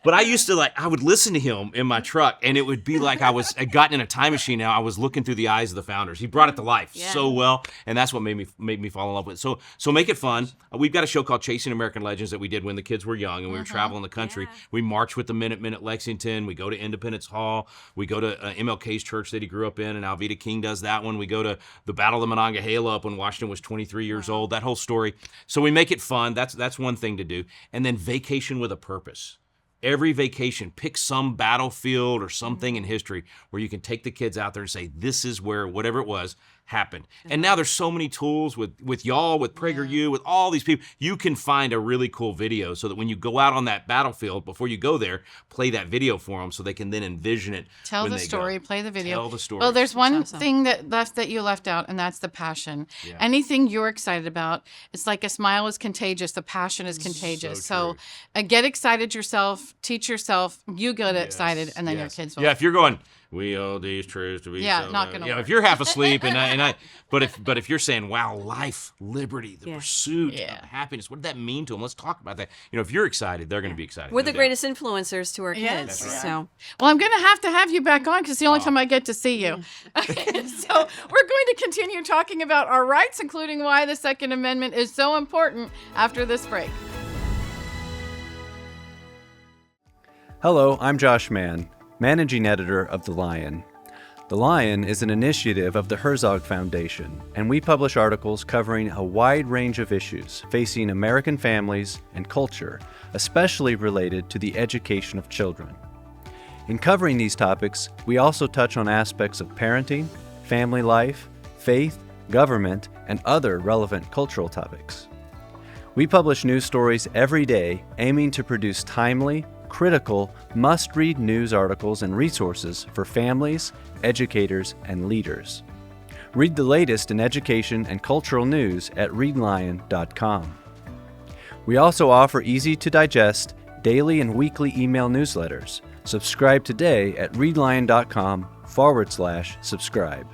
But I used to I would listen to him in my truck, and it would be like I'd gotten in a time machine. Now I was looking through the eyes of the founders. He brought it to life so well, and that's what made me fall in love with it. So make it fun. We've got a show called Chasing American Legends that we did when the kids were young, and we were traveling the country. Yeah. We march with the Minutemen at Lexington. We go to Independence Hall. We go to MLK's church that he grew up in, and Alveda King does that one. We go to the Battle of the Monongahela up when Washington was 23 years old. That whole story. So we make it fun. That's one thing to do. And then vacation with a purpose. Every vacation, pick some battlefield or something in history where you can take the kids out there and say, this is where whatever it was happened. And now there's so many tools with y'all, with PragerU, with all these people. You can find a really cool video so that when you go out on that battlefield, before you go there, play that video for them so they can then envision it. Tell when the they story, go. play the video. Tell the story. Well, there's one awesome. thing that you left out, and that's the passion. Yeah. Anything you're excited about, it's like a smile is contagious, the passion is contagious. So So get excited yourself, teach yourself, you get excited, and then your kids will. Yeah, if you're going, we owe these truths to be so not loud." gonna Yeah, work. if you're half asleep but if you're saying, wow, life, liberty, the pursuit of happiness, what did that mean to them? Let's talk about that. If you're excited, they're going to be excited. We're no the doubt. greatest influencers to our Yeah. kids. That's right. So Well, I'm going to have you back on because it's the only time I get to see you. Okay, so we're going to continue talking about our rights, including why the Second Amendment is so important after this break. Hello, I'm Josh Mann, Managing Editor of The Lion. The Lion is an initiative of the Herzog Foundation, and we publish articles covering a wide range of issues facing American families and culture, especially related to the education of children. In covering these topics, we also touch on aspects of parenting, family life, faith, government, and other relevant cultural topics. We publish news stories every day aiming to produce timely, critical, must-read news articles and resources for families, educators, and leaders. Read the latest in education and cultural news at readlion.com. We also offer easy-to-digest daily and weekly email newsletters. Subscribe today at readlion.com/subscribe.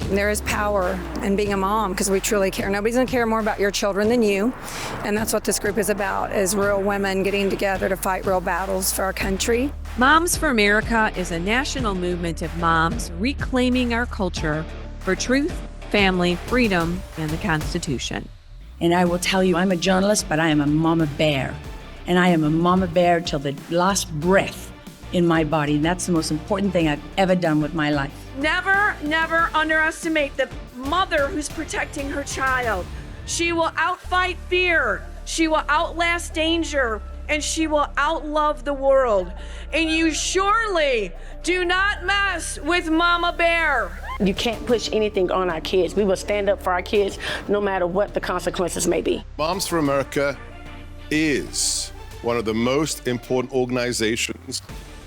There is power in being a mom because we truly care. Nobody's going to care more about your children than you. And that's what this group is about, is real women getting together to fight real battles for our country. Moms for America is a national movement of moms reclaiming our culture for truth, family, freedom, and the Constitution. And I will tell you, I'm a journalist, but I am a mama bear. And I am a mama bear till the last breath in my body. And that's the most important thing I've ever done with my life. Never, never underestimate the mother who's protecting her child. She will outfight fear. She will outlast danger. And she will outlove the world. And you surely do not mess with Mama Bear. You can't push anything on our kids. We will stand up for our kids no matter what the consequences may be. Moms for America is one of the most important organizations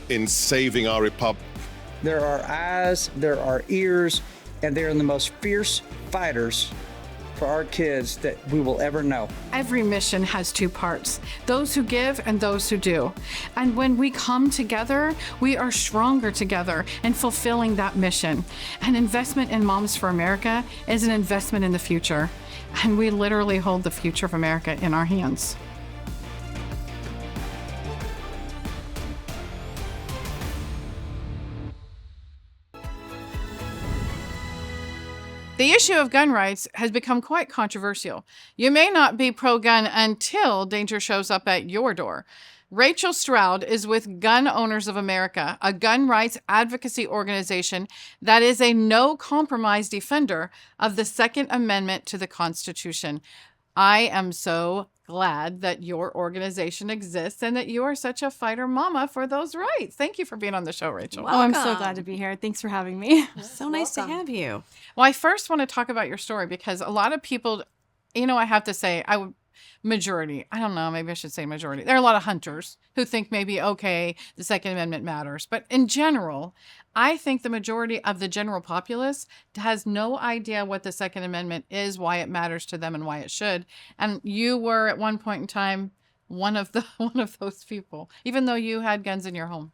in saving our republic. There are eyes, there are ears, and they're the most fierce fighters for our kids that we will ever know. Every mission has two parts, those who give and those who do. And when we come together, we are stronger together in fulfilling that mission. An investment in Moms for America is an investment in the future. And we literally hold the future of America in our hands. The issue of gun rights has become quite controversial. You may not be pro-gun until danger shows up at your door. Rachel Stroud is with Gun Owners of America, a gun rights advocacy organization that is a no-compromise defender of the Second Amendment to the Constitution. I am so glad that your organization exists and that you are such a fighter mama for those rights. Thank you for being on the show, Rachel. Welcome. Oh, I'm so glad to be here. Thanks for having me. So nice to have you. Well, I first want to talk about your story because a lot of people, I have to say, majority, I don't know, maybe I should say majority. There are a lot of hunters who think maybe, okay, the Second Amendment matters. But in general, I think the majority of the general populace has no idea what the Second Amendment is, why it matters to them, and why it should. And you were at one point in time one of those people, even though you had guns in your home.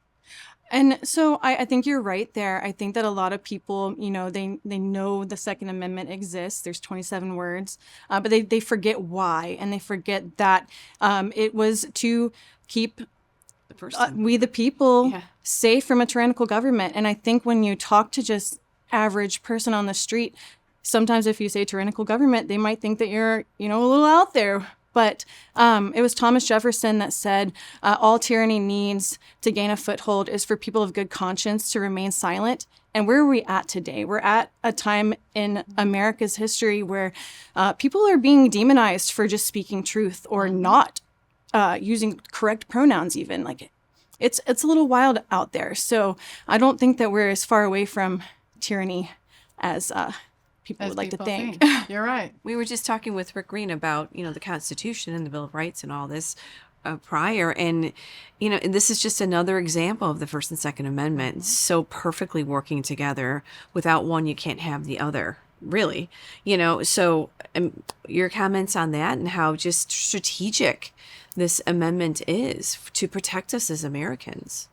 And so I think you're right there. I think that a lot of people, they know the Second Amendment exists. There's 27 words, but they forget why, and they forget that it was to keep we the people safe from a tyrannical government. And I think when you talk to just average person on the street, sometimes if you say tyrannical government, they might think that you're, a little out there. But it was Thomas Jefferson that said, all tyranny needs to gain a foothold is for people of good conscience to remain silent. And where are we at today? We're at a time in America's history where people are being demonized for just speaking truth or not using correct pronouns even. Like, it's a little wild out there. So I don't think that we're as far away from tyranny as people would like to think. You're right. We were just talking with Rick Green about, the Constitution and the Bill of Rights and all this prior. And, and this is just another example of the First and Second Amendment so perfectly working together. Without one, you can't have the other, really. So your comments on that and how just strategic this amendment is to protect us as Americans.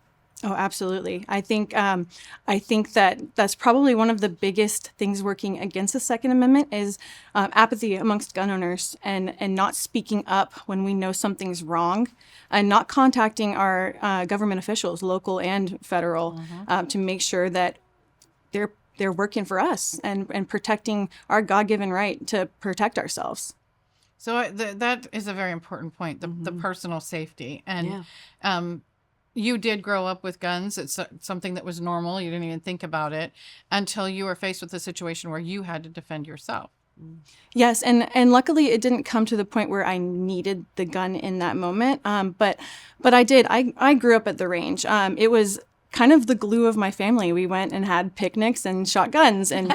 Oh, absolutely. I think that that's probably one of the biggest things working against the Second Amendment is apathy amongst gun owners and not speaking up when we know something's wrong and not contacting our government officials, local and federal, to make sure that they're working for us and protecting our God-given right to protect ourselves. So that is a very important point, the personal safety. And you did grow up with guns. It's something that was normal. You didn't even think about it until you were faced with a situation where you had to defend yourself. Yes, and luckily it didn't come to the point where I needed the gun in that moment. But I did. I grew up at the range. It was kind of the glue of my family. We went and had picnics and shot guns, and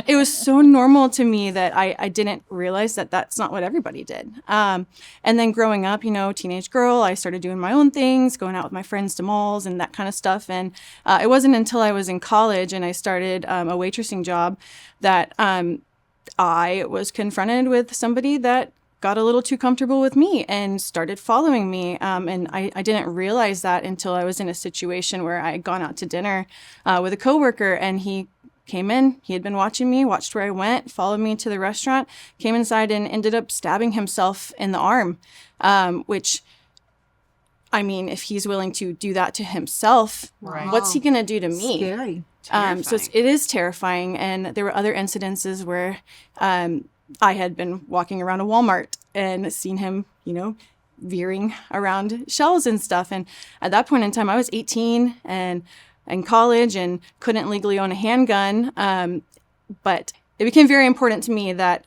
it was so normal to me that I didn't realize that that's not what everybody did. And then growing up, teenage girl, I started doing my own things, going out with my friends to malls and that kind of stuff. And it wasn't until I was in college and I started a waitressing job that I was confronted with somebody that got a little too comfortable with me and started following me. And I didn't realize that until I was in a situation where I had gone out to dinner with a coworker, and he came in, he had been watching me, watched where I went, followed me to the restaurant, came inside and ended up stabbing himself in the arm, which, I mean, if he's willing to do that to himself, what's he going to do to me? Scary. So it is terrifying. And there were other incidences where I had been walking around a Walmart and seen him, veering around shelves and stuff. And at that point in time, I was 18 and in college and couldn't legally own a handgun. But it became very important to me that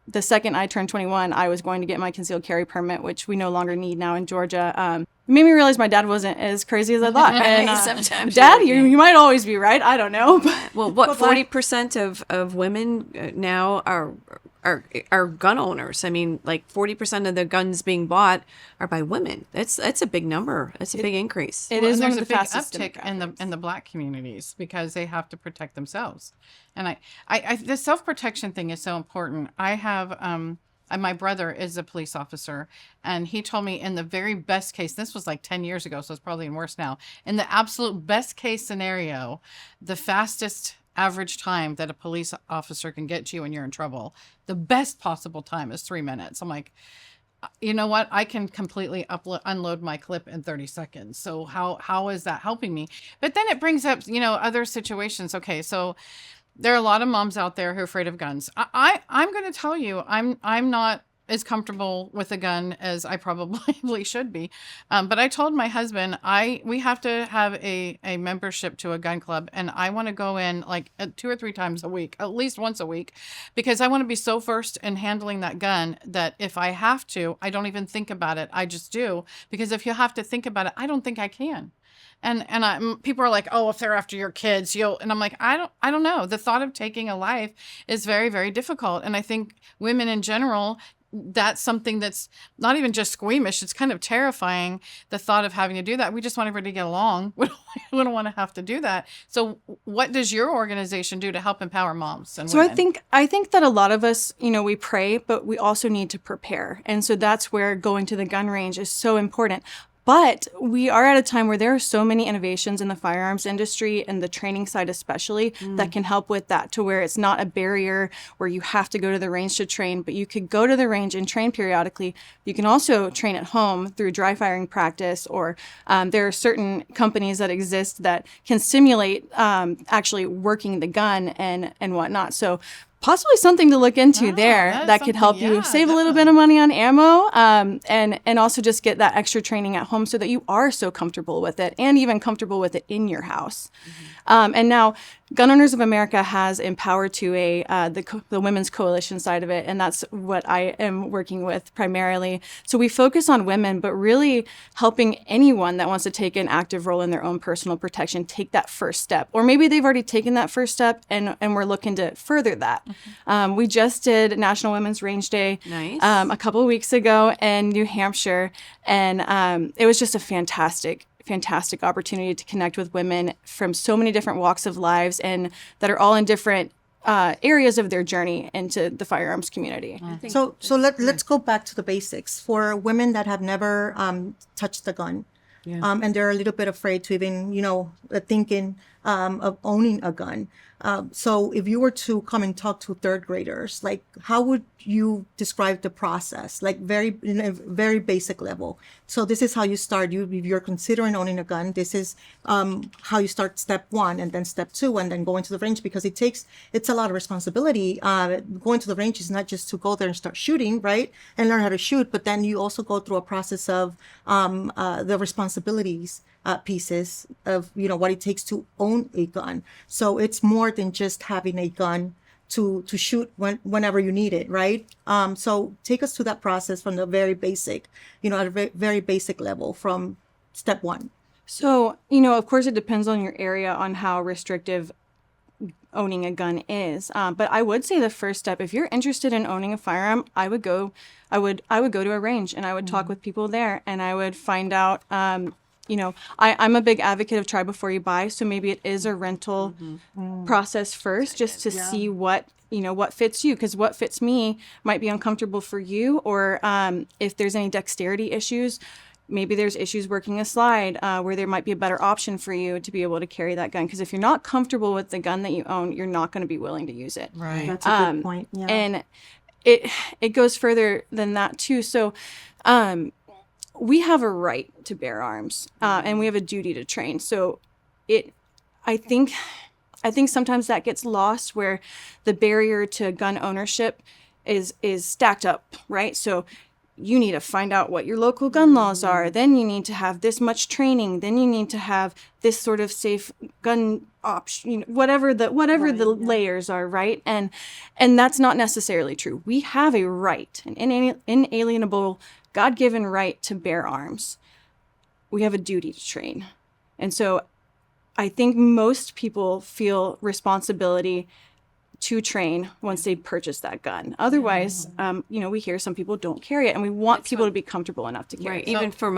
the second I turned 21, I was going to get my concealed carry permit, which we no longer need now in Georgia. It made me realize my dad wasn't as crazy as I thought. And Sometimes Dad, you might always be right. I don't know. But, well, what 40% of women now are gun owners? I mean, like 40% of the guns being bought are by women. That's a big number. That's a big increase. It is one there's of the a big fastest uptick in the Black communities because they have to protect themselves. And I the self-protection thing is so important. I have my brother is a police officer, and he told me in the very best case, this was like 10 years ago, so it's probably even worse now. In the absolute best case scenario, the fastest average time that a police officer can get to you when you're in trouble, the best possible time is 3 minutes. I'm like, you know what? I can completely unload my clip in 30 seconds. So how is that helping me? But then it brings up, other situations. Okay, so there are a lot of moms out there who are afraid of guns. I'm going to tell you, I'm not as comfortable with a gun as I probably should be. But I told my husband, we have to have a membership to a gun club, and I want to go in like 2 or 3 times a week, at least once a week, because I want to be so versed in handling that gun that if I have to, I don't even think about it. I just do, because if you have to think about it, I don't think I can. And people are like, oh, if they're after your kids, and I'm like, I don't know. The thought of taking a life is very, very difficult. And I think women in general, that's something that's not even just squeamish. It's kind of terrifying, the thought of having to do that. We just want everybody to get along. We don't want to have to do that. So what does your organization do to help empower moms and women? So I think that a lot of us, we pray, but we also need to prepare. And so that's where going to the gun range is so important. But we are at a time where there are so many innovations in the firearms industry and the training side especially that can help with that, to where it's not a barrier where you have to go to the range to train, but you could go to the range and train periodically. You can also train at home through dry firing practice, or there are certain companies that exist that can simulate actually working the gun and whatnot. So possibly something to look into there that could help you save a little bit of money on ammo, and also just get that extra training at home so that you are so comfortable with it, and even comfortable with it in your house. And now Gun Owners of America has Empower 2A, the women's coalition side of it, and that's what I am working with primarily. So we focus on women, but really helping anyone that wants to take an active role in their own personal protection take that first step. Or maybe they've already taken that first step and we're looking to further that. We just did National Women's Range Day a couple of weeks ago in New Hampshire, and it was just a fantastic opportunity to connect with women from so many different walks of lives, and that are all in different areas of their journey into the firearms community. So let's go back to the basics for women that have never touched a gun, and they're a little bit afraid to even thinking of owning a gun. So if you were to come and talk to third graders, like, how would you describe the process? Like, in a very basic level. So this is how you start. If you're considering owning a gun, this is how you start step 1, and then step 2, and then going to the range, because it's a lot of responsibility. Going to the range is not just to go there and start shooting, right? And learn how to shoot, but then you also go through a process of the responsibilities pieces of what it takes to own a gun. So it's more than just having a gun to shoot whenever you need it, right? So take us to that process from the very basic, at a very basic level, from step 1. So, of course it depends on your area on how restrictive owning a gun is. But I would say the first step, if you're interested in owning a firearm, I would go to a range, and I would talk with people there, and I would find out, I'm a big advocate of try before you buy. So maybe it is a rental process first, just to see what fits you, because what fits me might be uncomfortable for you. Or if there's any dexterity issues, maybe there's issues working a slide where there might be a better option for you to be able to carry that gun. Because if you're not comfortable with the gun that you own, you're not going to be willing to use it. Right. That's a good point. Yeah. And it goes further than that too. So we have a right to bear arms, and we have a duty to train. So I think sometimes that gets lost, where the barrier to gun ownership is stacked up, right? So you need to find out what your local gun laws are. Then you need to have this much training. Then you need to have this sort of safe gun option, whatever the layers are, right? And that's not necessarily true. We have a right, an inalienable God-given right to bear arms. We have a duty to train. And so I think most people feel responsibility to train once they purchase that gun. Otherwise, we hear some people don't carry it, and we want people to be comfortable enough to carry it. Even for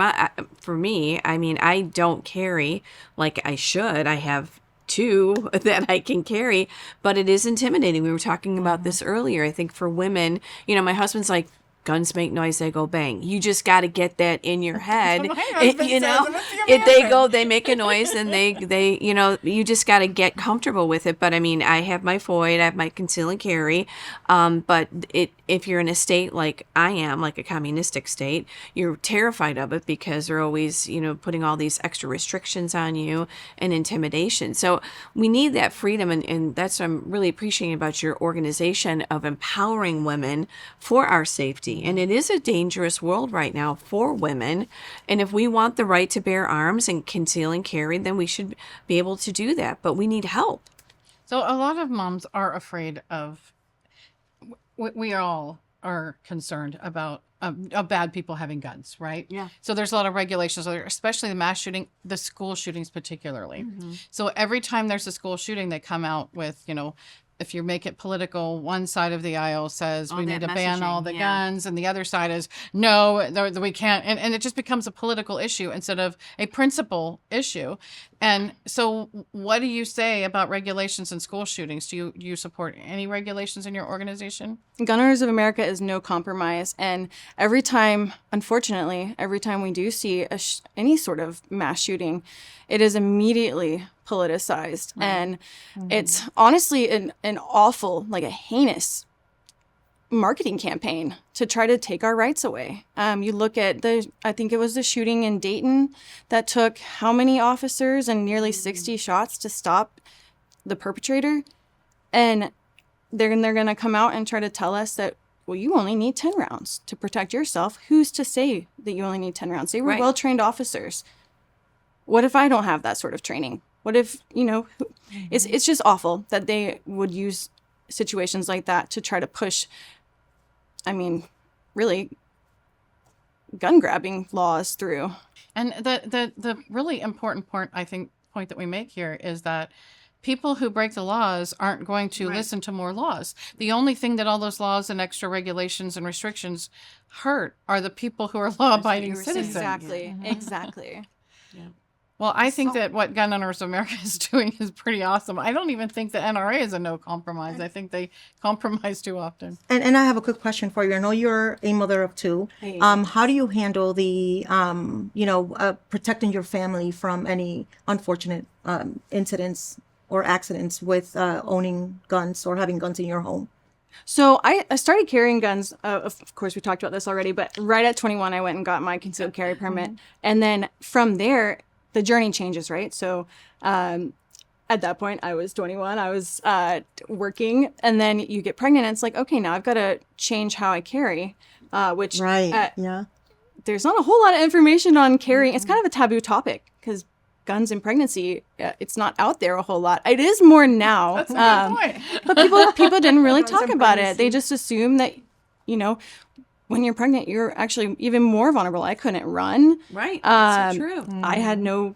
me, I mean, I don't carry like I should. I have 2 that I can carry, but it is intimidating. We were talking about this earlier. I think for women, my husband's like, guns make noise, they go bang. You just got to get that in your head. They make a noise, and they you just got to get comfortable with it. But I mean, I have my FOID, I have my conceal and carry. But if you're in a state like I am, like a communistic state, you're terrified of it because they're always, putting all these extra restrictions on you and intimidation. So we need that freedom, and that's what I'm really appreciating about your organization of empowering women for our safety. And it is a dangerous world right now for women. And if we want the right to bear arms and conceal and carry, then we should be able to do that. But we need help. So a lot of moms are afraid of, we all are concerned about bad people having guns, right? Yeah. So there's a lot of regulations, especially the mass shooting, the school shootings particularly. So every time there's a school shooting, they come out with, if you make it political, one side of the aisle says we need to ban all the guns, and the other side is no, we can't, and it just becomes a political issue instead of a principle issue. And so, what do you say about regulations in school shootings? Do you support any regulations in your organization? Gun Owners of America is no compromise, and unfortunately, every time we do see any sort of mass shooting, it is immediately politicized, and it's honestly an awful, like a heinous marketing campaign to try to take our rights away. You look at I think it was the shooting in Dayton that took how many officers and nearly 60 shots to stop the perpetrator, and they're going to come out and try to tell us that, well, you only need 10 rounds to protect yourself. Who's to say that you only need 10 rounds? They were well-trained officers. What if I don't have that sort of training? What if, it's just awful that they would use situations like that to try to push, really gun grabbing laws through. And the really important point that we make here is that people who break the laws aren't going to listen to more laws. The only thing that all those laws and extra regulations and restrictions hurt are the people who are law-abiding citizens. Exactly. Yeah. Well, I think that what Gun Owners of America is doing is pretty awesome. I don't even think the NRA is a no compromise. I think they compromise too often. And I have a quick question for you. I know you're a mother of two. Hey. How do you handle the, protecting your family from any unfortunate incidents or accidents with owning guns or having guns in your home? So I started carrying guns. Of course, we talked about this already, but right at 21, I went and got my concealed carry permit. And then from there, the journey changes, right? So at that point, I was 21, I was working, and then you get pregnant, and it's like, okay, now I've got to change how I carry, which there's not a whole lot of information on carrying. It's kind of a taboo topic because guns in pregnancy, it's not out there a whole lot. It is more now. That's a good point. But people didn't really talk about it. They just assume that, when you're pregnant, you're actually even more vulnerable. I couldn't run. Right. That's so true. I had no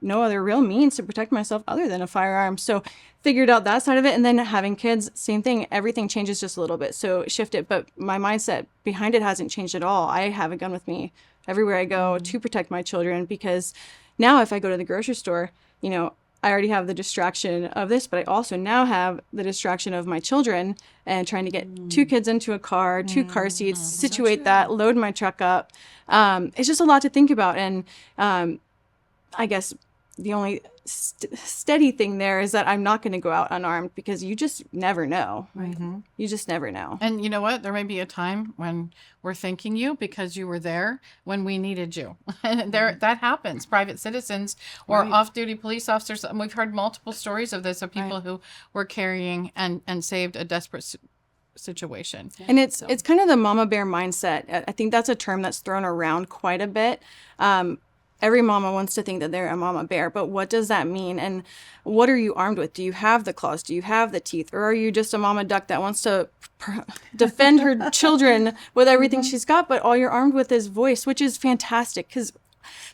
other real means to protect myself other than a firearm. So figured out that side of it. And then having kids, same thing. Everything changes just a little bit. So shift it. But my mindset behind it hasn't changed at all. I have a gun with me everywhere I go to protect my children, because now if I go to the grocery store, I already have the distraction of this, but I also now have the distraction of my children and trying to get two kids into a car, two car seats, situate that, load my truck up. It's just a lot to think about. And I guess the only steady thing there is that I'm not going to go out unarmed, because you just never know. Right. You just never know. And you know what? There may be a time when we're thanking you because you were there when we needed you. And that happens. Private citizens or off-duty police officers. And we've heard multiple stories of this, of people who were carrying and saved a desperate situation. And it's kind of the mama bear mindset. I think that's a term that's thrown around quite a bit. Every mama wants to think that they're a mama bear, but what does that mean? And what are you armed with? Do you have the claws? Do you have the teeth? Or are you just a mama duck that wants to defend her children with everything she's got, but all you're armed with is voice, which is fantastic, because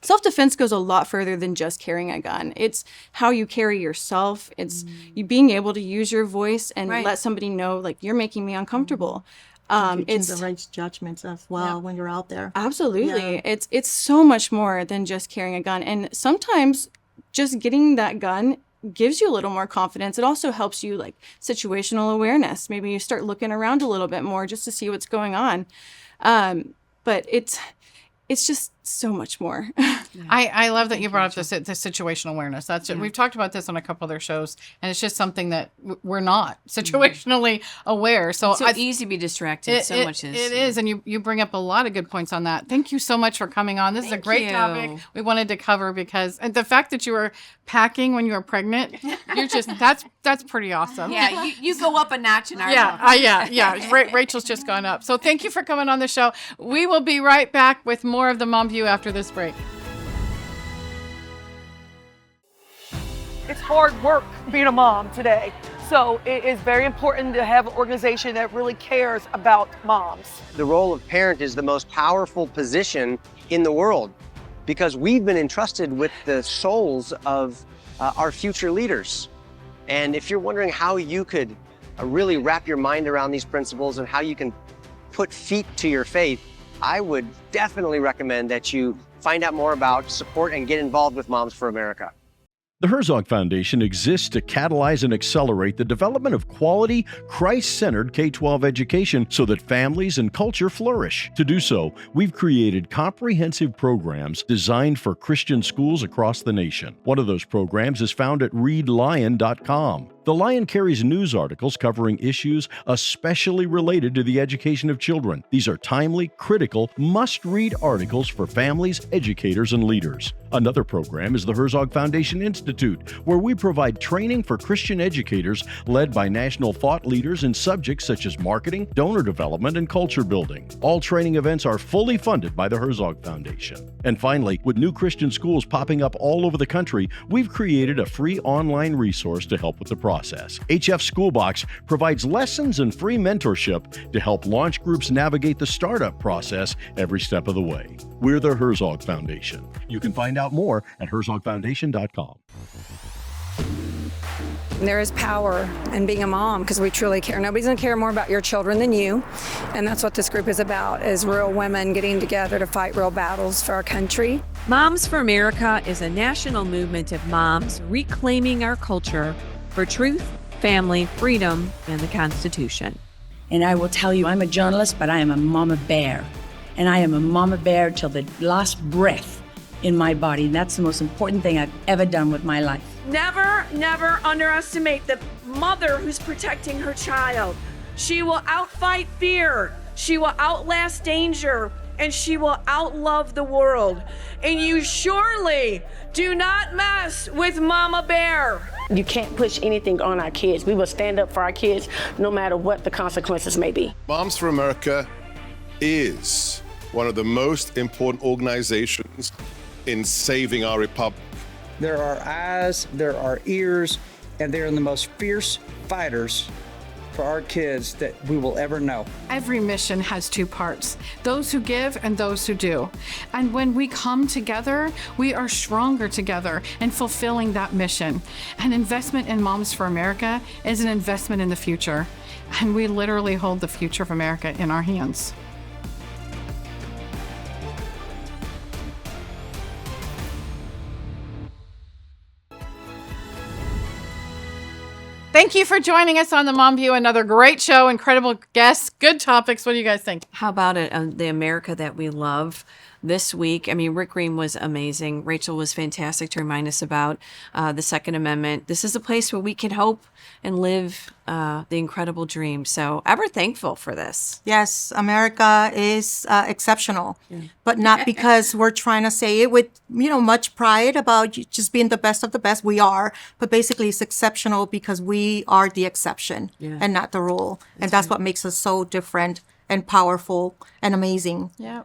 self-defense goes a lot further than just carrying a gun. It's how you carry yourself. It's you being able to use your voice and let somebody know, like, you're making me uncomfortable. It's the right judgments as well when you're out there. Absolutely. Yeah. It's so much more than just carrying a gun. And sometimes just getting that gun gives you a little more confidence. It also helps you, like, situational awareness. Maybe you start looking around a little bit more just to see what's going on. But it's just so much more. I love that you brought up the situational awareness. That's we've talked about this on a couple other shows, and it's just something that we're not situationally aware. So it's easy to be distracted. It is, and you bring up a lot of good points on that. Thank you so much for coming on. This is a great topic we wanted to cover, because and the fact that you were packing when you were pregnant, you're just that's pretty awesome. Yeah, you go up a notch in our yeah. Rachel's just gone up. So thank you for coming on the show. We will be right back with more of the Mom View after this break. It's hard work being a mom today. So it is very important to have an organization that really cares about moms. The role of parent is the most powerful position in the world, because we've been entrusted with the souls of our future leaders. And if you're wondering how you could really wrap your mind around these principles and how you can put feet to your faith, I would definitely recommend that you find out more about, support, and get involved with Moms for America. The Herzog Foundation exists to catalyze and accelerate the development of quality, Christ-centered K-12 education so that families and culture flourish. To do so, we've created comprehensive programs designed for Christian schools across the nation. One of those programs is found at readlion.com. The Lion carries news articles covering issues especially related to the education of children. These are timely, critical, must-read articles for families, educators, and leaders. Another program is the Herzog Foundation Institute, where we provide training for Christian educators led by national thought leaders in subjects such as marketing, donor development, and culture building. All training events are fully funded by the Herzog Foundation. And finally, with new Christian schools popping up all over the country, we've created a free online resource to help with the process. HF Schoolbox provides lessons and free mentorship to help launch groups navigate the startup process every step of the way. We're the Herzog Foundation. You can find out more at herzogfoundation.com. There is power in being a mom because we truly care. Nobody's going to care more about your children than you. And that's what this group is about, is real women getting together to fight real battles for our country. Moms for America is a national movement of moms reclaiming our culture for truth, family, freedom, and the Constitution. And I will tell you, I'm a journalist, but I am a mama bear. And I am a mama bear till the last breath in my body. And that's the most important thing I've ever done with my life. Never, never underestimate the mother who's protecting her child. She will outfight fear. She will outlast danger. And she will outlove the world. And you surely do not mess with Mama Bear. You can't push anything on our kids. We will stand up for our kids no matter what the consequences may be. Moms for America is one of the most important organizations in saving our republic. There are eyes, there are ears, and they're the most fierce fighters for our kids that we will ever know. Every mission has two parts, those who give and those who do. And when we come together, we are stronger together in fulfilling that mission. An investment in Moms for America is an investment in the future. And we literally hold the future of America in our hands. Thank you for joining us on the Mom View. Another great show, incredible guests, good topics. What do you guys think? How about it, the America that we love this week? I mean, Rick Green was amazing. Rachel was fantastic to remind us about the Second Amendment. This is a place where we can hope and live the incredible dream. So ever thankful for this. Yes, America is exceptional, but not because we're trying to say it with, much pride about just being the best of the best. We are, but basically it's exceptional because we are the exception and not the rule. And that's what makes us so different and powerful and amazing. Yeah.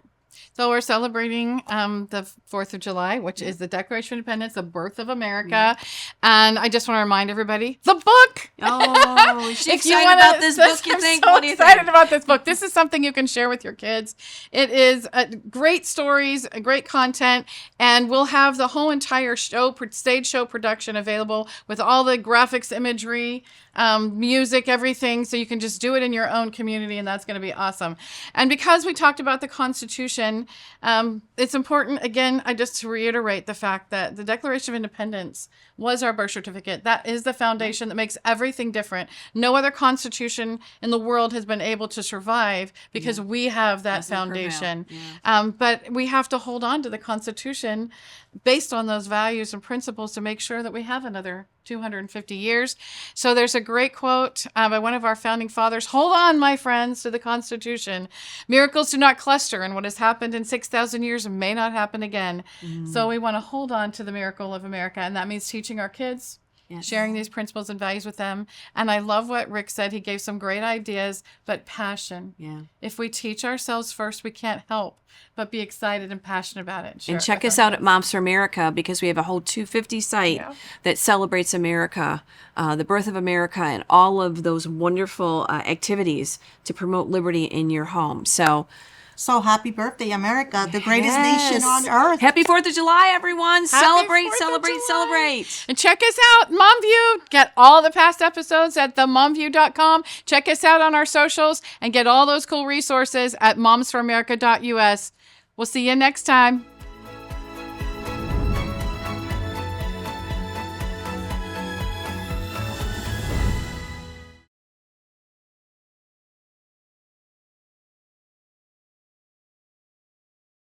So we're celebrating the 4th of July, which is the Declaration of Independence, the birth of America. And I just want to remind everybody, the book. Oh, is she excited about this book, you think? I'm What do you excited think? about this book. This is something you can share with your kids. It is great stories, great content, and we'll have the whole entire show, stage show production available with all the graphics, imagery, music, everything. So you can just do it in your own community, and that's going to be awesome. And because we talked about the Constitution, it's important, again, just to reiterate the fact that the Declaration of Independence was our birth certificate. That is the foundation that makes everything different. No other constitution in the world has been able to survive because we have that foundation. But we have to hold on to the Constitution based on those values and principles to make sure that we have another 250 years. So there's a great quote by one of our founding fathers: "Hold on, my friends, to the Constitution. Miracles do not cluster, and what has happened in 6,000 years may not happen again." So we want to hold on to the miracle of America, and that means teaching our kids, sharing these principles and values with them. And I love what Rick said. He gave some great ideas, but passion. If we teach ourselves first, we can't help but be excited and passionate about it. And check us out at Moms for America, because we have a whole 250 site that celebrates America, the birth of America, and all of those wonderful activities to promote liberty in your home. So So happy birthday, America, the greatest nation on earth. Happy 4th of July, everyone. Celebrate, 4th of celebrate, July. celebrate. And check us out, MomView. Get all the past episodes at themomview.com. Check us out on our socials and get all those cool resources at momsforamerica.us. We'll see you next time.